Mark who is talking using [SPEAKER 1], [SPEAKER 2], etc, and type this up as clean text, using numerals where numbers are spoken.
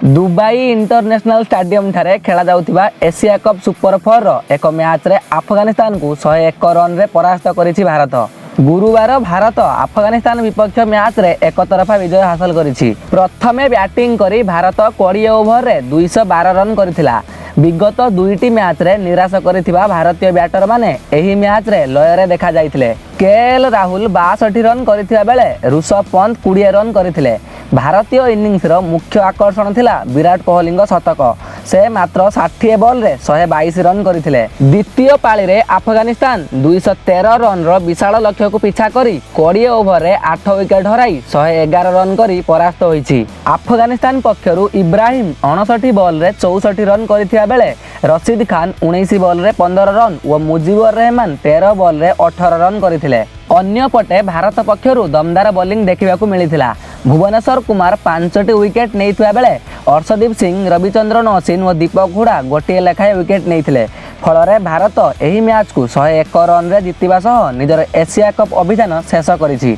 [SPEAKER 1] Dubai international stadium ठारे खेला जाउथिबा Asia cup super 4 रो एक मैच रे अफगानिस्तान को 101 रन रे परास्त करिछि भारत। गुरुवार भारत अफगानिस्तान विपक्ष मैच रे एक तरफा विजय हासिल करिछि। प्रथमे बैटिंग करी भारत 20 ओवर रे 212 रन करिथिला। विगत दुईटी मैच रे निराश करिथिबा भारतीय बैटर माने एही मैच रे लय रे देखा जाइथिले। केएल राहुल 62 रन करिथिबा बेले ऋषभ पंत 20 रन करिथिले। भारतीय इनिंग्स रो मुख्य आकर्षण थिला विराट कोहली शतक। से मात्र 60 बॉल रे 122 रन करिथिले। द्वितीय पाली रे अफगानिस्तान 213 रन रो विशाल लक्ष्य को पीछा करी 20 ओवर रे 8 विकेट हराई 111 रन करी परास्त होईछि। अफगानिस्तान पक्षरु इब्राहिम 59 बॉल रे 64 रन करिथिबा बेले रशीद खान 19 बॉल रे 15 रन और मुजीबुर रहमान 13 बॉल रे 18 रन करिथिले। अन्य पटे भारत पक्षरु दमदार बॉलिंग देखिबाकू मिलिथिला। भुवनेश्वर कुमार 5टी विकेट नेइथिबा बेले अर्शदीप सिंह, रविचंद्रन अश्विन और दीपक हुडा गोटे लेखाए विकेट नेइथिले। फल भारत एही मैच को 101 रन रे जितिबा सह निजर एशिया कप अभियान शेष करिछि।